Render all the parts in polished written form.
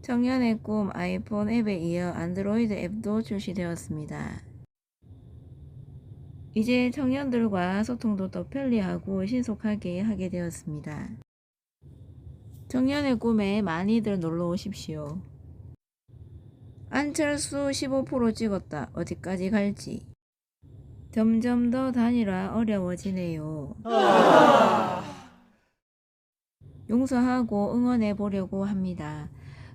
청년의 꿈 아이폰 앱에 이어 안드로이드 앱도 출시되었습니다. 이제 청년들과 소통도 더 편리하고 신속하게 하게 되었습니다. 청년의 꿈에 많이들 놀러 오십시오. 안철수 15% 찍었다. 어디까지 갈지. 점점 더 단일화 어려워지네요. 용서하고 응원해 보려고 합니다.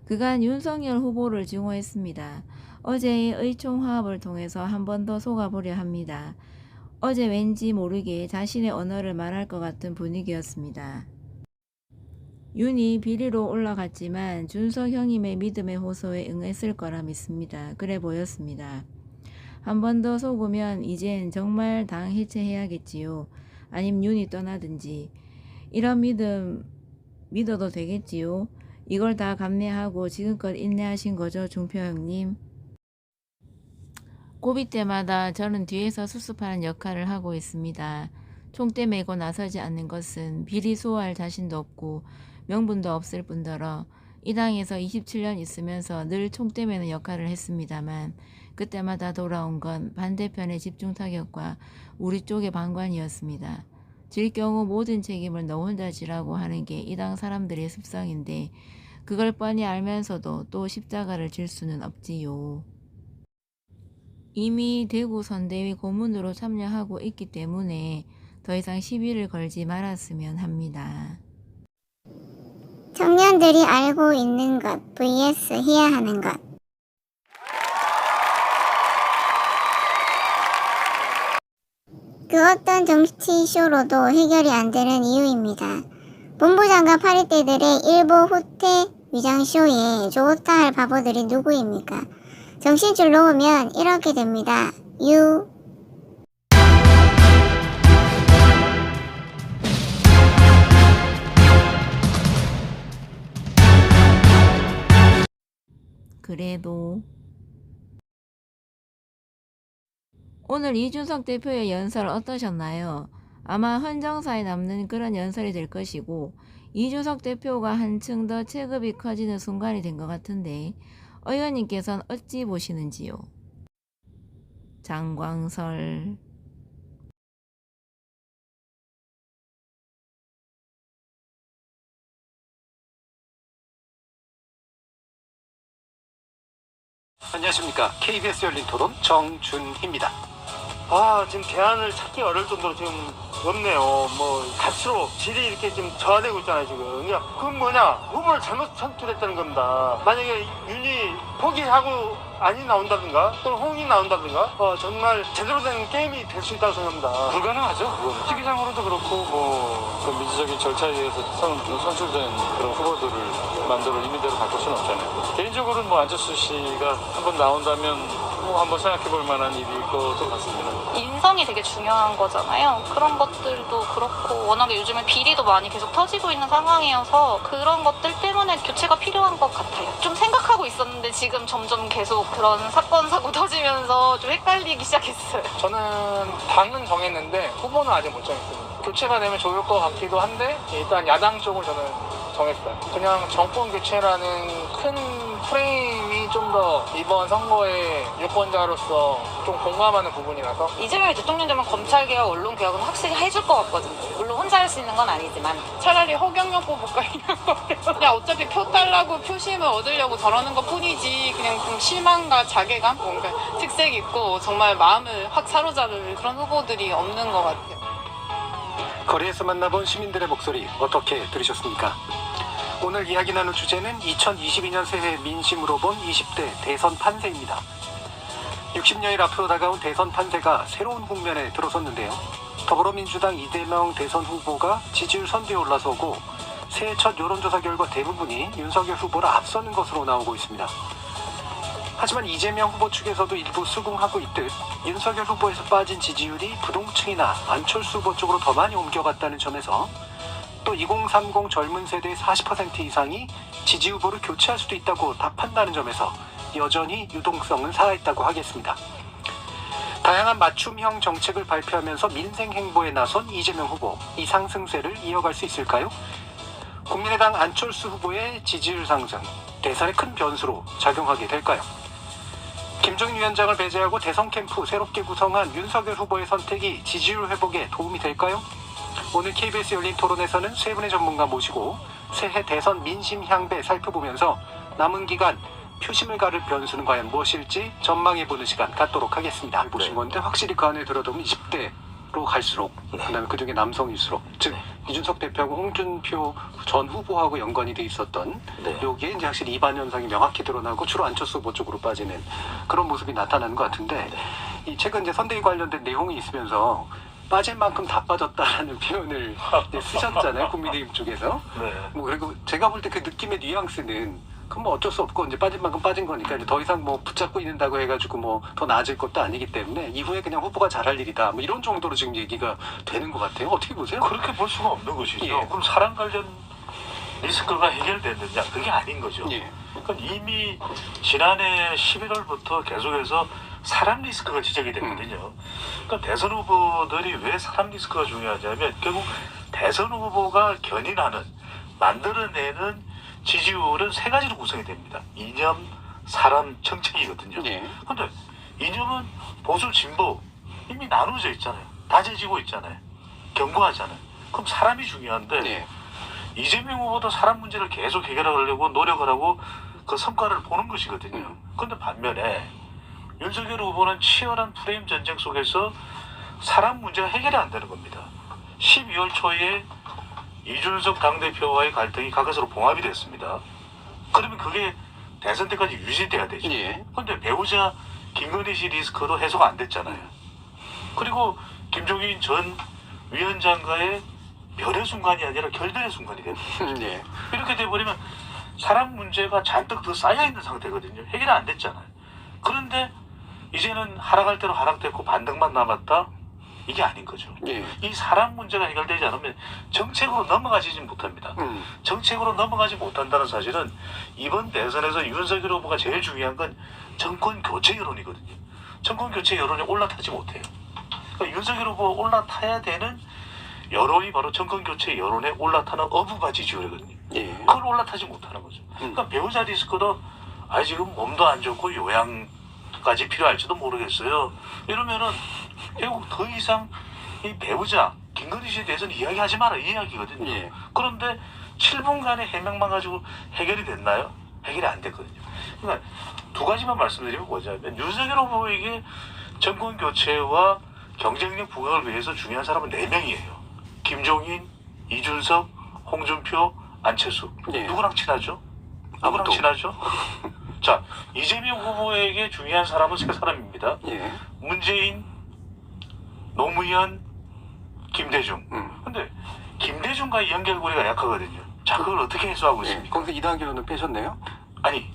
그간 윤석열 후보를 증오했습니다. 어제의 의총화합을 통해서 한 번 더 속아보려 합니다. 어제 왠지 모르게 자신의 언어를 말할 것 같은 분위기였습니다. 윤이 비리로 올라갔지만 준석 형님의 믿음의 호소에 응했을 거라 믿습니다. 그래 보였습니다. 한 번 더 속으면 이젠 정말 당 해체해야겠지요. 아님 윤이 떠나든지. 이런 믿음 믿어도 되겠지요. 이걸 다 감내하고 지금껏 인내하신 거죠, 중표 형님. 고비 때마다 저는 뒤에서 수습하는 역할을 하고 있습니다. 총대 메고 나서지 않는 것은 비리 수호할 자신도 없고 명분도 없을 뿐더러 이 당에서 27년 있으면서 늘 총대 메는 역할을 했습니다만 그때마다 돌아온 건 반대편의 집중 타격과 우리 쪽의 방관이었습니다. 질 경우 모든 책임을 너 혼자 지라고 하는 게 이 당 사람들의 습성인데 그걸 뻔히 알면서도 또 십자가를 질 수는 없지요. 이미 대구 선대위 고문으로 참여하고 있기 때문에 더 이상 시비를 걸지 말았으면 합니다. 청년들이 알고 있는 것 vs 해야 하는 것. 그 어떤 정치 쇼로도 해결이 안 되는 이유입니다. 본부장과 파리떼들의 일보 후퇴 위장쇼에 좋다 할 바보들이 누구입니까? 정신줄 놓으면 이렇게 됩니다. 그래도 오늘 이준석 대표의 연설 어떠셨나요? 아마 헌정사에 남는 그런 연설이 될 것이고 이준석 대표가 한층 더 체급이 커지는 순간이 된 것 같은데 의원님께서는 어찌 보시는지요? 장광설 안녕하십니까. KBS 열린 토론 정준희입니다. 지금 대안을 찾기 어려울 정도로 지금 없네요. 갈수록 질이 이렇게 지금 저하되고 있잖아요, 지금. 그러니까 그건 뭐냐? 후보를 잘못 선출했다는 겁니다. 만약에 윤이 포기하고 안이 나온다든가, 또는 홍이 나온다든가, 정말 제대로 된 게임이 될 수 있다고 생각합니다. 불가능하죠. 시기상으로도 그렇고, 그 민주적인 절차에 의해서 선출된 그런 후보들을 마음대로 임의대로 바꿀 수는 없잖아요. 개인적으로는 안철수 씨가 한번 나온다면 한번 생각해 볼 만한 일일 것도 같습니다. 인성이 되게 중요한 거잖아요. 그런 것들도 그렇고 워낙에 요즘에 비리도 많이 계속 터지고 있는 상황이어서 그런 것들 때문에 교체가 필요한 것 같아요. 좀 생각하고 있었는데 지금 점점 계속 그런 사건 사고 터지면서 좀 헷갈리기 시작했어요. 저는 당은 정했는데 후보는 아직 못 정했습니다. 교체가 되면 좋을 것 같기도 한데 일단 야당 쪽을 저는 정했어요. 그냥 정권 교체라는 큰 프레임이 좀 더 이번 선거의 유권자로서 좀 공감하는 부분이라서 이재명 대통령 되면 검찰개혁, 언론개혁은 확실히 해줄 것 같거든요. 물론 혼자 할 수 있는 건 아니지만 차라리 허경영 뽑을까 이런 거예요. 그냥 어차피 표 달라고 표심을 얻으려고 저러는 것 뿐이지 그냥 좀 실망과 자괴감? 뭔가 특색 있고 정말 마음을 확 사로잡을 그런 후보들이 없는 것 같아요. 거리에서 만나본 시민들의 목소리 어떻게 들으셨습니까? 오늘 이야기 나눌 주제는 2022년 새해 민심으로 본 20대 대선 판세입니다. 60여일 앞으로 다가온 대선 판세가 새로운 국면에 들어섰는데요. 더불어민주당 이재명 대선 후보가 지지율 선두에 올라서고 새해 첫 여론조사 결과 대부분이 윤석열 후보를 앞서는 것으로 나오고 있습니다. 하지만 이재명 후보 측에서도 일부 수긍하고 있듯 윤석열 후보에서 빠진 지지율이 부동층이나 안철수 후보 쪽으로 더 많이 옮겨갔다는 점에서 또 2030 젊은 세대의 40% 이상이 지지 후보를 교체할 수도 있다고 답한다는 점에서 여전히 유동성은 살아있다고 하겠습니다. 다양한 맞춤형 정책을 발표하면서 민생 행보에 나선 이재명 후보, 이 상승세를 이어갈 수 있을까요? 국민의당 안철수 후보의 지지율 상승, 대선에 큰 변수로 작용하게 될까요? 김종인 위원장을 배제하고 대선 캠프 새롭게 구성한 윤석열 후보의 선택이 지지율 회복에 도움이 될까요? 오늘 KBS 열린 토론에서는 세 분의 전문가 모시고 새해 대선 민심 향배 살펴보면서 남은 기간 표심을 가를 변수는 과연 무엇일지 전망해보는 시간 갖도록 하겠습니다. 보신 건데 확실히 그 안에 들어보면 20대로 갈수록 그다음에 그중에 남성일수록 즉 이준석 대표하고 홍준표 전 후보하고 연관이 돼 있었던 여기에 이제 확실히 이반 현상이 명확히 드러나고 주로 안철수 후보 쪽으로 빠지는 그런 모습이 나타나는 것 같은데 이 최근 이제 선대위 관련된 내용이 있으면서 빠질 만큼 다 빠졌다라는 표현을 이제 쓰셨잖아요. 국민의힘 쪽에서. 뭐 그리고 제가 볼 때 그 느낌의 뉘앙스는 그럼 뭐 어쩔 수 없고 이제 빠진 만큼 빠진 거니까 이제 더 이상 뭐 붙잡고 있는다고 해가지고 뭐 더 나아질 것도 아니기 때문에 이후에 그냥 후보가 잘할 일이다. 뭐 이런 정도로 지금 얘기가 되는 것 같아요. 어떻게 보세요? 그렇게 볼 수가 없는 것이죠. 예. 그럼 사람 관련 리스크가 해결됐느냐? 그게 아닌 거죠. 예. 그러니까 이미 지난해 11월부터 계속해서 사람 리스크가 지적이 됐거든요. 그러니까 대선 후보들이 왜 사람 리스크가 중요하냐면 결국 대선 후보가 견인하는 만들어내는 지지율은 세 가지로 구성이 됩니다. 이념, 사람, 정책이거든요. 그런데 이념은 보수, 진보 이미 나눠져 있잖아요. 다져지고 있잖아요. 견고하잖아요. 그럼 사람이 중요한데 이재명 후보도 사람 문제를 계속 해결하려고 노력을 하고 그 성과를 보는 것이거든요. 그런데 반면에 윤석열 후보는 치열한 프레임 전쟁 속에서 사람 문제가 해결이 안 되는 겁니다. 12월 초에 이준석 당대표와의 갈등이 가까스로 봉합이 됐습니다. 그러면 그게 대선 때까지 유지돼야 되죠. 그런데 배우자 김건희 씨 리스크도 해소가 안 됐잖아요. 그리고 김종인 전 위원장과의 별의 순간이 아니라 결별의 순간이 됩니다. 이렇게 돼버리면 사람 문제가 잔뜩 더 쌓여있는 상태거든요. 해결이 안 됐잖아요. 그런데 이제는 하락할 대로 하락됐고 반등만 남았다? 이게 아닌 거죠. 이 사람 문제가 해결되지 않으면 정책으로 넘어가지 못합니다. 정책으로 넘어가지 못한다는 사실은 이번 대선에서 윤석열 후보가 제일 중요한 건 정권 교체 여론이거든요. 정권 교체 여론이 올라타지 못해요. 그러니까 윤석열 후보가 올라타야 되는 여론이 바로 정권 교체 여론에 올라타는 어부바 지지율이거든요. 그걸 올라타지 못하는 거죠. 그러니까 배우자 리스크도 지금 몸도 안 좋고 요양까지 필요할지도 모르겠어요. 이러면은 결국 더 이상 이 배우자 김건희 씨에 대해서는 이야기하지 마라 이 이야기거든요. 그런데 7분간의 해명만 가지고 해결이 됐나요? 해결이 안 됐거든요. 그러니까 두 가지만 말씀드리면 뭐냐면 윤석열 후보에게 정권 교체와 경쟁력 부각을 위해서 중요한 사람은 4명이에요. 김종인, 이준석, 홍준표, 안철수. 누구랑 친하죠? 누구랑 친하죠? 자, 이재명 후보에게 중요한 사람은 3사람입니다. 문재인, 노무현, 김대중. 근데 김대중과의 연결고리가 약하거든요. 자, 그걸 어떻게 해소하고 있습니까? 거기서 이낙연은 빼셨네요? 아니,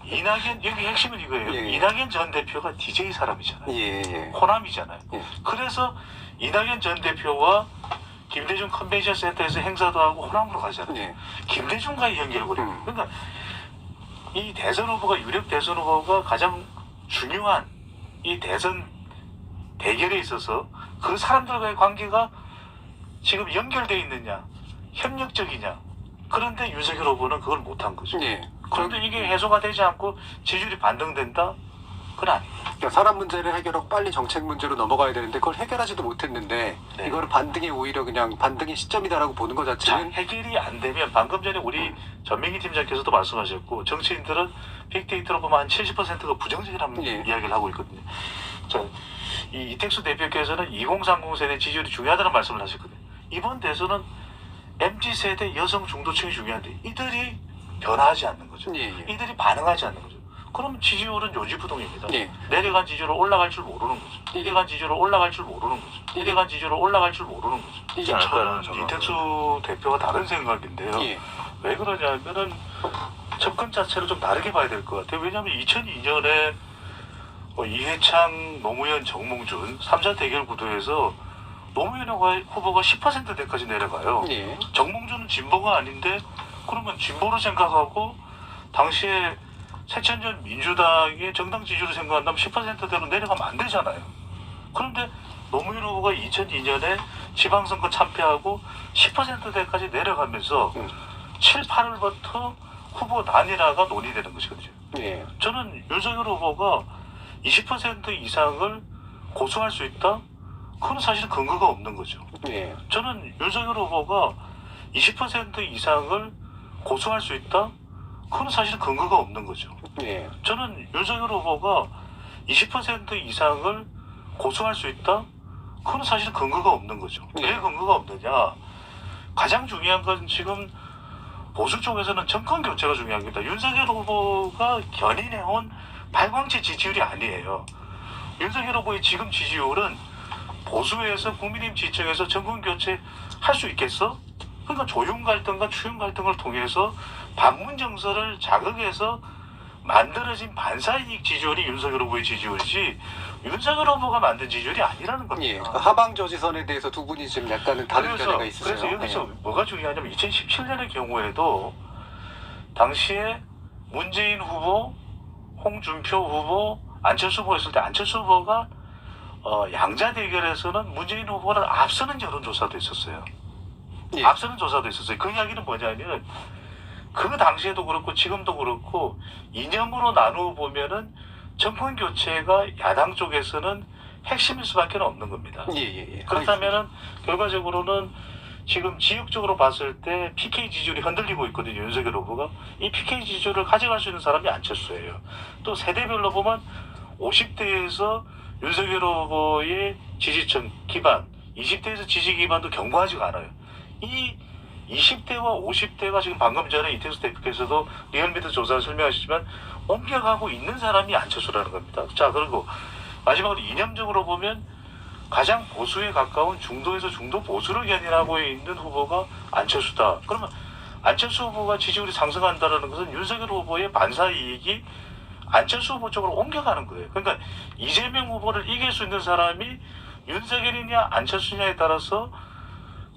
이낙연, 여기 핵심은 이거예요. 이낙연 전 대표가 DJ 사람이잖아요. 호남이잖아요. 그래서 이낙연 전 대표와 김대중 컨벤션 센터에서 행사도 하고 호남으로 가잖아요. 김대중과의 연결고리. 그러니까 이 대선 후보가, 유력 대선 후보가 가장 중요한 이 대선 대결에 있어서 그 사람들과의 관계가 지금 연결되어 있느냐, 협력적이냐. 그런데 윤석열 후보는 그걸 못한 거죠. 그런데 이게 해소가 되지 않고 지지율이 반등된다? 그건 아니에요. 그러니까 사람 문제를 해결하고 빨리 정책 문제로 넘어가야 되는데 그걸 해결하지도 못했는데 이거를 반등이 오히려 그냥 반등의 시점이다라고 보는 것 자체는 해결이 안 되면 방금 전에 우리 전민기 팀장께서도 말씀하셨고 정치인들은 빅데이터로 보면 한 70%가 부정적이라는 이야기를 하고 있거든요. 자, 이 이택수 대표께서는 2030 세대 지지율이 중요하다는 말씀을 하셨거든요. 이번 대선은 MZ세대 여성 중도층이 중요한데 이들이 변화하지 않는 거죠. 이들이 반응하지 않는 거죠. 그럼 지지율은 요지부동입니다. 내려간 지지율로 올라갈 줄 모르는 거죠. 내려간 지지율로 올라갈 줄 모르는 거죠. 내려간 지지율로 올라갈 줄 모르는 거죠. 이제 않을까라는 저는 이택수 대표가 다른 생각인데요. 왜 그러냐면은 접근 자체를 좀 다르게 봐야 될 것 같아요. 왜냐하면 2002년에 이해창, 노무현, 정몽준 3자 대결 구도에서 노무현 후보가 10%대까지 내려가요. 정몽준은 진보가 아닌데 그러면 진보로 생각하고 당시에 새천년 민주당의 정당 지지율을 생각한다면 10%대로 내려가면 안 되잖아요. 그런데 노무현 후보가 2002년에 지방선거 참패하고 10%대까지 내려가면서 7, 8월부터 후보 단일화가 논의되는 것이거든요. 예. 저는 윤석열 후보가 20% 이상을 고수할 수 있다? 그건 사실 근거가 없는 거죠. 예. 저는 윤석열 후보가 20% 이상을 고수할 수 있다? 그건 사실 근거가 없는 거죠. 예. 저는 윤석열 후보가 20% 이상을 고수할 수 있다? 그건 사실 근거가 없는 거죠. 왜 예. 근거가 없느냐? 가장 중요한 건 지금 보수 쪽에서는 정권 교체가 중요한 겁니다. 윤석열 후보가 견인해온 발광체 지지율이 아니에요. 윤석열 후보의 지금 지지율은 보수에서 국민의힘 지지층에서 정권 교체 할 수 있겠어? 그러니까 조용 갈등과 추영 갈등을 통해서 반문 정서를 자극해서 만들어진 반사이익 지지율이 윤석열 후보의 지지율이지 윤석열 후보가 만든 지지율이 아니라는 예. 겁니다. 그 하방저지선에 대해서 두 분이 지금 약간은 다른 견해가 있으세요. 그래서 여기서 예. 뭐가 중요하냐면 2017년의 경우에도 당시에 문재인 후보, 홍준표 후보, 안철수 후보가 있을 때 안철수 후보가 양자 대결에서는 문재인 후보를 앞서는 여론조사도 있었어요. 예. 앞서는 조사도 있었어요. 그 이야기는 뭐냐면 그 당시에도 그렇고 지금도 그렇고 이념으로 나누어 보면은 정권 교체가 야당 쪽에서는 핵심일 수밖에 없는 겁니다. 예. 그렇다면은 결과적으로는 지금 지역적으로 봤을 때 PK 지지율이 흔들리고 있거든요. 윤석열 후보가 이 PK 지지율을 가져갈 수 있는 사람이 안철수예요. 또 세대별로 보면 50대에서 윤석열 후보의 지지층 기반, 20대에서 지지 기반도 견고하지가 않아요. 이 20대와 50대가 지금 방금 전에 이태수 대표께서도 리얼미터 조사를 설명하시지만 옮겨가고 있는 사람이 안철수라는 겁니다. 자, 그리고 마지막으로 이념적으로 보면 가장 보수에 가까운 중도에서 중도 보수를 견인하고 있는 후보가 안철수다. 그러면 안철수 후보가 지지율이 상승한다는 것은 윤석열 후보의 반사 이익이 안철수 후보 쪽으로 옮겨가는 거예요. 그러니까 이재명 후보를 이길 수 있는 사람이 윤석열이냐 안철수냐에 따라서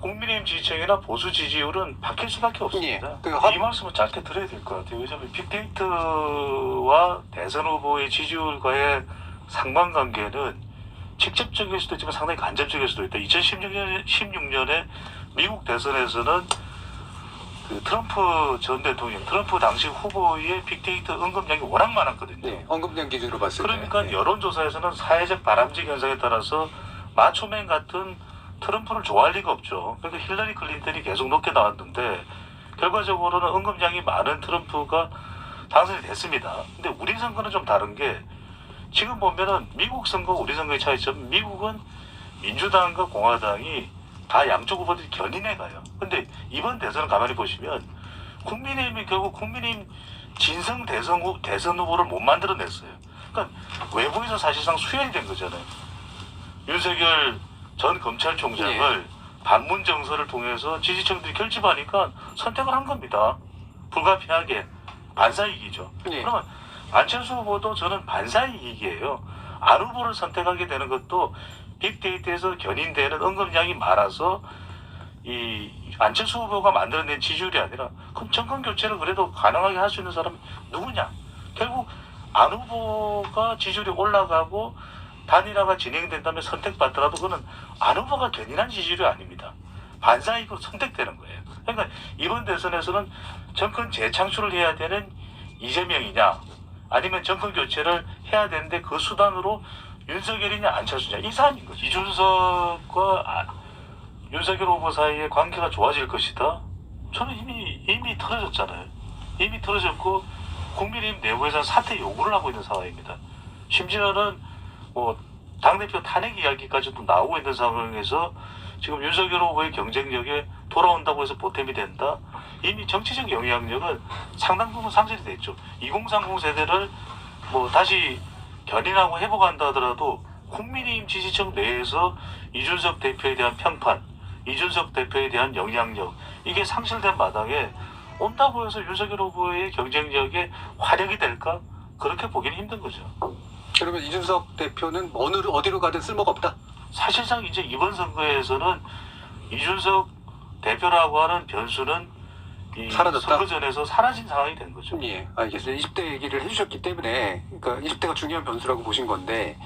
국민의힘 지지층이나 보수 지지율은 바뀔 수밖에 없습니다. 예. 이 말씀은 짧게 드려야 될 것 같아요. 왜냐하면 빅데이터와 대선 후보의 지지율과의 상관관계는 직접적일 수도 있지만 상당히 간접적일 수도 있다. 2016년에 미국 대선에서는 그 트럼프 전 대통령, 트럼프 당시 후보의 빅데이터 언급량이 워낙 많았거든요. 예. 언급량 기준으로 봤을 때. 그러니까 예. 여론조사에서는 사회적 바람직 현상에 따라서 마초맨 같은 트럼프를 좋아할 리가 없죠. 그러니까 힐러리 클린턴이 계속 높게 나왔는데 결과적으로는 언급량이 많은 트럼프가 당선이 됐습니다. 근데 우리 선거는 좀 다른 게 지금 보면은 미국 선거 우리 선거의 차이점, 미국은 민주당과 공화당이 다 양쪽 후보들이 견인해 가요. 근데 이번 대선을 가만히 보시면 국민의힘이 결국 국민의힘 진성 대선 후보를 못 만들어냈어요. 그러니까 외부에서 사실상 수혈이 된 거잖아요. 윤석열 전 검찰총장을 반문 정서를 통해서 지지층들이 결집하니까 선택을 한 겁니다. 불가피하게 반사이익이죠. 예. 그러면 안철수 후보도 저는 반사이익이에요. 안 후보를 선택하게 되는 것도 빅데이터에서 견인되는 언급량이 많아서 이 안철수 후보가 만들어낸 지지율이 아니라 그럼 정권 교체를 그래도 가능하게 할 수 있는 사람이 누구냐? 결국 안 후보가 지지율이 올라가고 단일화가 진행된다면 선택받더라도 그거는 안 후보가 견인한 지지율이 아닙니다. 반사이익으로 선택되는 거예요. 그러니까 이번 대선에서는 정권 재창출을 해야 되는 이재명이냐 아니면 정권 교체를 해야 되는데 그 수단으로 윤석열이냐 안철수냐 이 사안인 거죠. 이준석과 윤석열 후보 사이의 관계가 좋아질 것이다. 저는 이미 틀어졌잖아요. 이미 틀어졌고 국민의힘 내부에서는 사퇴 요구를 하고 있는 상황입니다. 심지어는 뭐 당대표 탄핵 이야기까지도 나오고 있는 상황에서 지금 윤석열 후보의 경쟁력에 돌아온다고 해서 보탬이 된다. 이미 정치적 영향력은 상당 부분 상실이 됐죠. 2030 세대를 뭐 다시 견인하고 회복한다 하더라도 국민의힘 지지층 내에서 이준석 대표에 대한 평판, 이준석 대표에 대한 영향력 이게 상실된 마당에 온다고 해서 윤석열 후보의 경쟁력에 활약이 될까? 그렇게 보기는 힘든 거죠. 그러면 이준석 대표는 어디로 가든 쓸모가 없다? 사실상 이제 이번 선거에서는 이준석 대표라고 하는 변수는 이 사라졌다? 선거전에서 사라진 상황이 된 거죠. 예, 알겠습니다. 20대 얘기를 해주셨기 때문에 그러니까 20대가 중요한 변수라고 보신 건데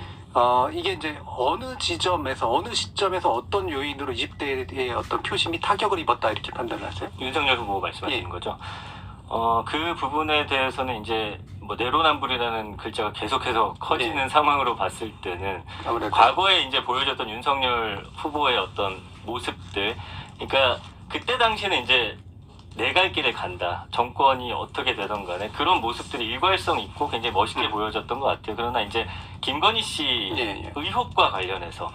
이게 이제 어느 지점에서 어느 시점에서 어떤 요인으로 20대의 어떤 표심이 타격을 입었다 이렇게 판단을 하세요? 윤석열 후보 말씀하시는 예. 거죠. 그 부분에 대해서는 이제 뭐 내로남불이라는 글자가 계속해서 커지는 상황으로 봤을 때는 아무래도 과거에 이제 보여줬던 윤석열 후보의 어떤 모습들, 그러니까 그때 당시에는 이제 내 갈 길에 간다, 정권이 어떻게 되던 간에 그런 모습들이 일관성 있고 굉장히 멋있게 보여졌던 것 같아요. 그러나 이제 김건희 씨 예. 의혹과 관련해서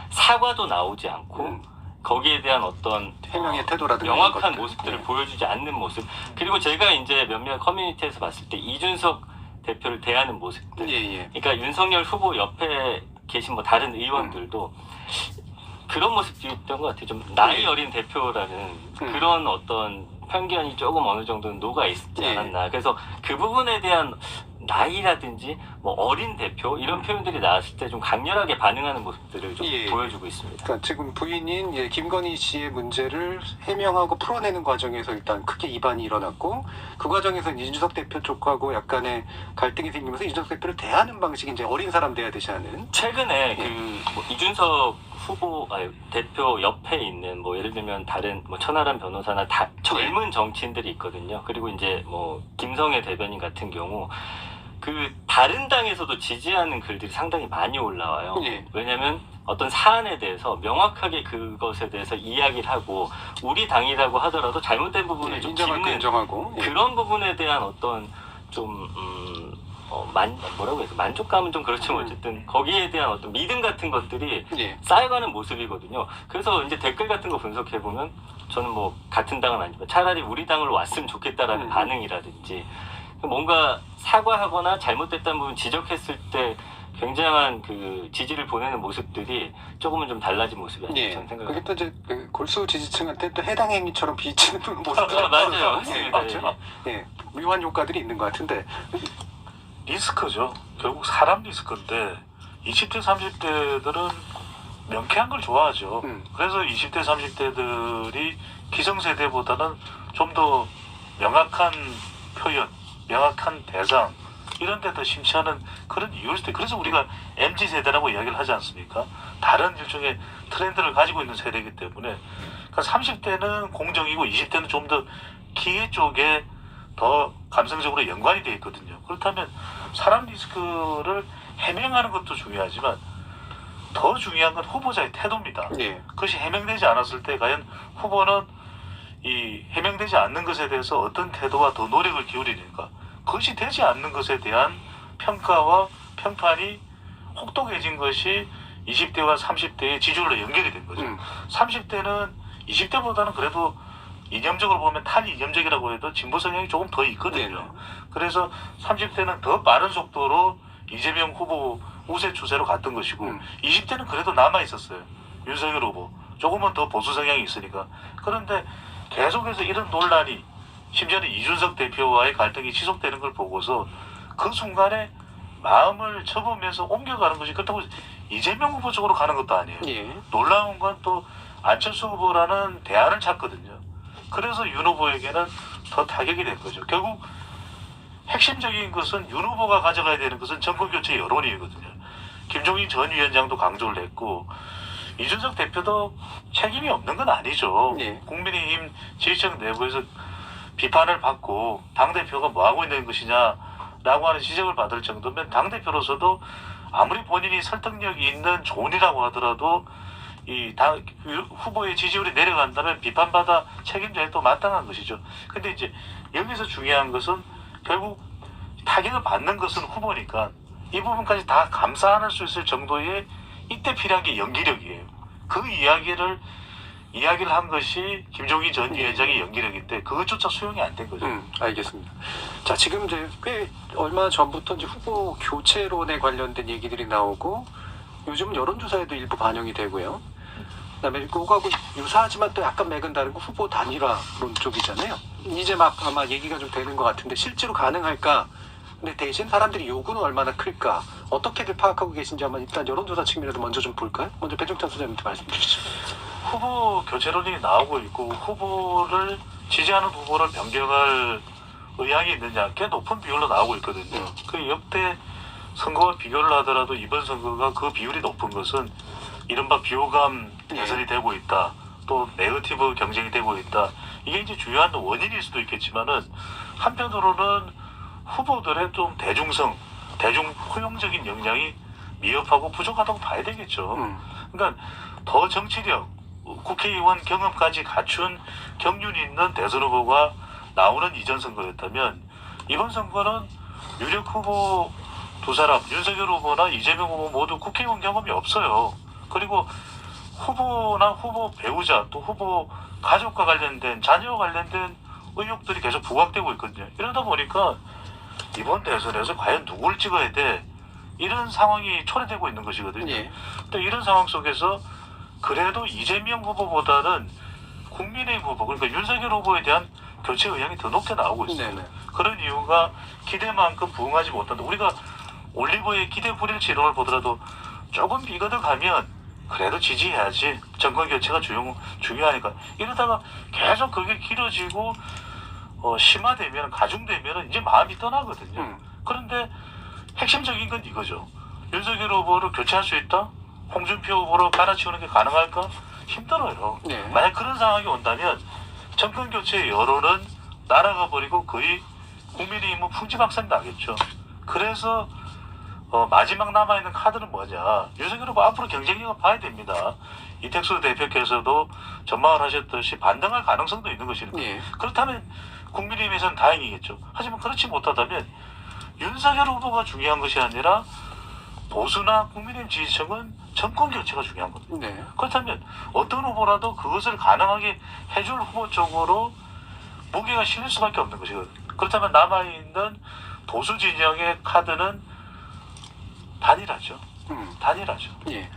사과도 나오지 않고 거기에 대한 어떤 해명의 태도라든가 이런 명확한 것들. 모습들을 예. 보여주지 않는 모습, 그리고 제가 이제 몇몇 커뮤니티에서 봤을 때 이준석 대표를 대하는 모습들, 예. 그러니까 윤석열 후보 옆에 계신 뭐 다른 의원들도 그런 모습들이 있던 것 같아요. 좀 나이 어린 대표라는 그런 어떤 편견이 조금 어느 정도는 녹아 있지 않았나. 그래서 그 부분에 대한 나이라든지 뭐 어린 대표 이런 표현들이 나왔을 때 좀 강렬하게 반응하는 모습들을 좀 예. 보여주고 있습니다. 그러니까 지금 부인인 김건희 씨의 문제를 해명하고 풀어내는 과정에서 일단 크게 이반이 일어났고, 그 과정에서 이준석 대표 쪽하고 약간의 갈등이 생기면서 이준석 대표를 대하는 방식이 이제 어린 사람 대해야 되지 않은. 최근에 뭐 이준석 후보 대표 옆에 있는 뭐 예를 들면 다른 뭐 천하람 변호사나 젊은 정치인들이 있거든요. 그리고 이제 뭐 김성애 대변인 같은 경우 그 다른 당에서도 지지하는 글들이 상당히 많이 올라와요. 예. 왜냐하면 어떤 사안에 대해서 명확하게 그것에 대해서 이야기를 하고 우리 당이라고 하더라도 잘못된 부분을 좀 인정할 거 짚는 인정하고. 예. 그런 부분에 대한 어떤 좀 뭐라고 해야 돼? 만족감은 좀 그렇지만 어쨌든 거기에 대한 어떤 믿음 같은 것들이 예. 쌓여가는 모습이거든요. 그래서 이제 댓글 같은 거 분석해 보면 저는 뭐 같은 당은 아니지만 차라리 우리 당으로 왔으면 좋겠다라는 반응이라든지 뭔가 사과하거나 잘못됐다는 부분 지적했을 때 굉장한 그 지지를 보내는 모습들이 조금은 좀 달라진 모습이 아닐까 예. 저는 그게 생각합니다. 또 이제 그 골수 지지층한테 또 해당 행위처럼 비치는 모습들이 맞아요. 맞습니다. 맞죠? 예. 묘한 효과들이 있는 것 같은데. 리스크죠. 결국 사람 리스크인데 20대 30대들은 명쾌한 걸 좋아하죠. 그래서 20대 30대들이 기성세대보다는 좀 더 명확한 표현, 명확한 대상 이런 데 더 심취하는 그런 이유일 때, 그래서 우리가 MZ세대라고 이야기를 하지 않습니까? 다른 일종의 트렌드를 가지고 있는 세대이기 때문에, 그러니까 30대는 공정이고 20대는 좀 더 기회 쪽에 더 감성적으로 연관이 되어 있거든요. 그렇다면 사람 리스크를 해명하는 것도 중요하지만 더 중요한 건 후보자의 태도입니다. 예. 그것이 해명되지 않았을 때 과연 후보는 이 해명되지 않는 것에 대해서 어떤 태도와 더 노력을 기울이니까, 그것이 되지 않는 것에 대한 평가와 평판이 혹독해진 것이 20대와 30대의 지지율로 연결이 된 거죠. 30대는 20대보다는 그래도 이념적으로 보면 탈이념적이라고 해도 진보 성향이 조금 더 있거든요. 그래서 30대는 더 빠른 속도로 이재명 후보 우세 추세로 갔던 것이고 20대는 그래도 남아 있었어요. 윤석열 후보 조금은 더 보수 성향이 있으니까. 그런데 계속해서 이런 논란이, 심지어는 이준석 대표와의 갈등이 지속되는 걸 보고서 그 순간에 마음을 접으면서 옮겨가는 것이, 그렇다고 이재명 후보 쪽으로 가는 것도 아니에요. 예. 놀라운 건 또 안철수 후보라는 대안을 찾거든요. 그래서 윤 후보에게는 더 타격이 된 거죠. 결국 핵심적인 것은 윤 후보가 가져가야 되는 것은 정권교체 여론이거든요. 김종인 전 위원장도 강조를 했고 이준석 대표도 책임이 없는 건 아니죠. 예. 국민의힘 지지층 내부에서 비판을 받고 당대표가 뭐하고 있는 것이냐라고 하는 지적을 받을 정도면 당대표로서도 아무리 본인이 설득력이 있는 존이라고 하더라도 이 당 후보의 지지율이 내려간다면 비판받아 책임져야 또 마땅한 것이죠. 근데 이제 여기서 중요한 것은 결국 타격을 받는 것은 후보니까 이 부분까지 다 감싸 안을 수 있을 정도의 이때 필요한 게 연기력이에요. 그 이야기를 한 것이 김종인 전 위원장의 연기력인데 그것조차 수용이 안 된 거죠. 알겠습니다. 자, 지금 이제 꽤 얼마 전부터 이제 후보 교체론에 관련된 얘기들이 나오고 요즘은 여론조사에도 일부 반영이 되고요. 그다음에 그거하고 유사하지만 또 약간 맥은 다르고 후보 단일화론 쪽이잖아요. 이제 막 아마 얘기가 좀 되는 것 같은데 실제로 가능할까? 근데 대신 사람들이 요구는 얼마나 클까? 어떻게들 파악하고 계신지 한번 일단 여론조사 측면에서 먼저 좀 볼까요? 먼저 배종찬 소장님한테 말씀 주시죠. 후보 교체론이 나오고 있고 후보를 지지하는 후보를 변경할 의향이 있느냐 꽤 높은 비율로 나오고 있거든요. 그 역대 선거와 비교를 하더라도 이번 선거가 그 비율이 높은 것은 이른바 비호감 대선이 되고 있다. 또 네거티브 경쟁이 되고 있다. 이게 이제 주요한 원인일 수도 있겠지만은 한편으로는 후보들의 좀 대중 포용적인 역량이 미흡하고 부족하다고 봐야 되겠죠. 그러니까 더 정치력, 국회의원 경험까지 갖춘 경륜이 있는 대선 후보가 나오는 이전 선거였다면 이번 선거는 유력 후보 두 사람, 윤석열 후보나 이재명 후보 모두 국회의원 경험이 없어요. 그리고 후보나 후보 배우자 또 후보 가족과 관련된 자녀와 관련된 의혹들이 계속 부각되고 있거든요. 이러다 보니까 이번 대선에서 과연 누굴 찍어야 돼? 이런 상황이 초래되고 있는 것이거든요. 예. 또 이런 상황 속에서 그래도 이재명 후보보다는 국민의힘 후보, 그러니까 윤석열 후보에 대한 교체 의향이 더 높게 나오고 있어요. 네네. 그런 이유가 기대만큼 부응하지 못한다. 우리가 올리브의 기대 불일치 이런 걸 보더라도 조금 비거덕하면 그래도 지지해야지. 정권 교체가 중요하니까. 이러다가 계속 그게 길어지고 심화되면, 가중되면 이제 마음이 떠나거든요. 그런데 핵심적인 건 이거죠. 윤석열 후보를 교체할 수 있다? 홍준표 후보로 갈아치우는 게 가능할까? 힘들어요. 네. 만약 그런 상황이 온다면 정권 교체 여론은 날아가 버리고 거의 국민의힘은 풍지박산 나겠죠. 그래서 마지막 남아있는 카드는 뭐냐. 윤석열 후보 앞으로 경쟁력을 봐야 됩니다. 이택수 대표께서도 전망을 하셨듯이 반등할 가능성도 있는 것이니까. 예. 그렇다면 국민의힘에서는 다행이겠죠. 하지만 그렇지 못하다면 윤석열 후보가 중요한 것이 아니라 보수나 국민의힘 지지층은 정권 교체가 중요한 겁니다. 네. 그렇다면 어떤 후보라도 그것을 가능하게 해줄 후보 쪽으로 무게가 실릴 수밖에 없는 것이거든요. 그렇다면 남아있는 보수 진영의 카드는 단일화죠. 단일화죠. 예.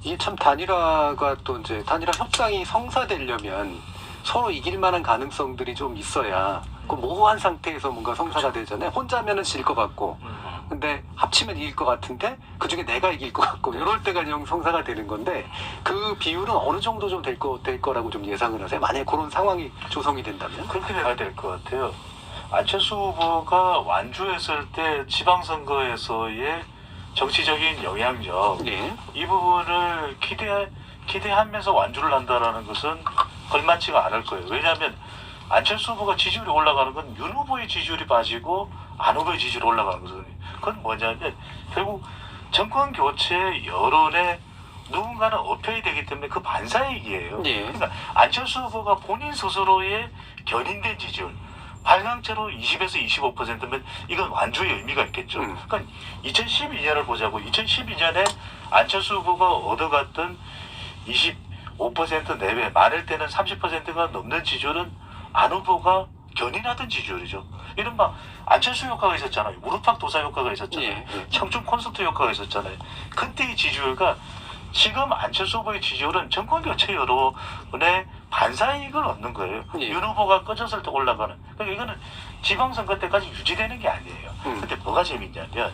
이게 참 단일화가 또 이제 단일화 협상이 성사되려면 서로 이길 만한 가능성들이 좀 있어야 그 모호한 상태에서 뭔가 성사가 되잖아요. 혼자면은 질 것 같고, 근데 합치면 이길 것 같은데 그 중에 내가 이길 것 같고, 이럴 때가 영 성사가 되는 건데 그 비율은 어느 정도 좀 될 거라고 좀 예상을 하세요. 만약에 그런 상황이 조성이 된다면? 그렇게 돼야 될 것 같아요. 안철수 후보가 완주했을 때 지방선거에서의 정치적인 영향력, 예. 이 부분을 기대하면서 완주를 한다라는 것은 걸맞지가 않을 거예요. 왜냐하면 안철수 후보가 지지율이 올라가는 건 윤 후보의 지지율이 빠지고 안 후보의 지지율이 올라가는 거거든요. 그건 뭐냐면 결국 정권 교체 여론에 누군가는 업혀야 되기 때문에 그 반사이익이에요. 예. 그러니까 안철수 후보가 본인 스스로의 견인된 지지율 발광체로 20에서 25%면 이건 완주의 의미가 있겠죠. 그러니까 2012년을 보자고. 2012년에 안철수 후보가 얻어갔던 25% 내외, 많을 때는 30%가 넘는 지지율은 안 후보가 견인하던 지지율이죠. 이른바 안철수 효과가 있었잖아요. 무릎팍 도사 효과가 있었잖아요. 예. 청춘 콘서트 효과가 있었잖아요. 그때의 지지율과 지금 안철수 후보의 지지율은 정권 교체 여론의 반사이익을 얻는 거예요. 예. 윤 후보가 꺼졌을 때 올라가는. 그러니까 이거는 지방선거 때까지 유지되는 게 아니에요. 근데 뭐가 재밌냐면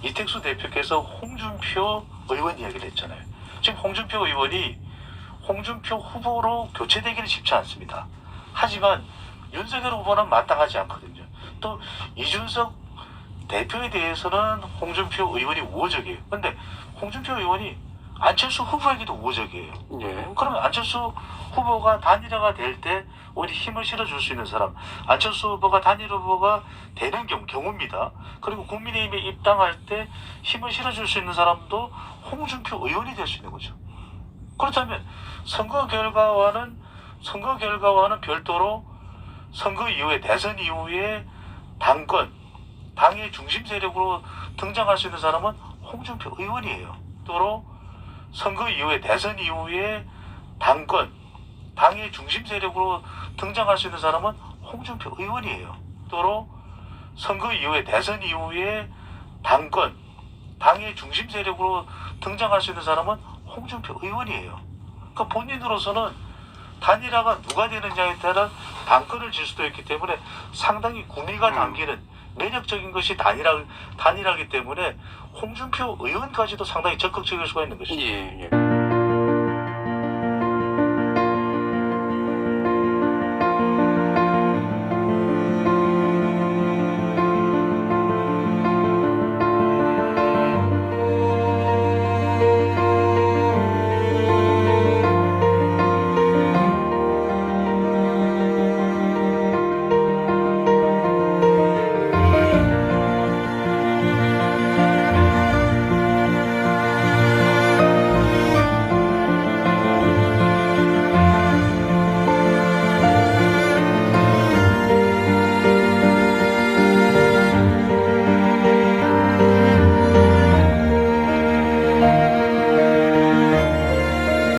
이택수 대표께서 홍준표 의원 이야기를 했잖아요. 지금 홍준표 의원이 홍준표 후보로 교체되기는 쉽지 않습니다. 하지만 윤석열 후보는 마땅하지 않거든요. 또 이준석 대표에 대해서는 홍준표 의원이 우호적이에요. 그런데 홍준표 의원이 안철수 후보에게도 우호적이에요. 예. 그러면 안철수 후보가 단일화가 될 때 오히려 힘을 실어줄 수 있는 사람, 안철수 후보가 단일 후보가 되는 경우입니다. 그리고 국민의힘에 입당할 때 힘을 실어줄 수 있는 사람도 홍준표 의원이 될 수 있는 거죠. 그렇다면 선거 결과와는 별도로 선거 이후에, 대선 이후에 당의 중심 세력으로 등장할 수 있는 사람은 홍준표 의원이에요. 또 선거 이후에, 대선 이후에 당의 중심 세력으로 등장할 수 있는 사람은 홍준표 의원이에요. 또 선거 이후에, 대선 이후에 당의 중심 세력으로 등장할 수 있는 사람은 홍준표 의원이에요. 그러니까 본인으로서는 단일화가 누가 되느냐에 따라 당권을 질 수도 있기 때문에 상당히 구미가 당기는 매력적인 것이 단일화이기 때문에 홍준표 의원까지도 상당히 적극적일 수가 있는 것이죠. 예.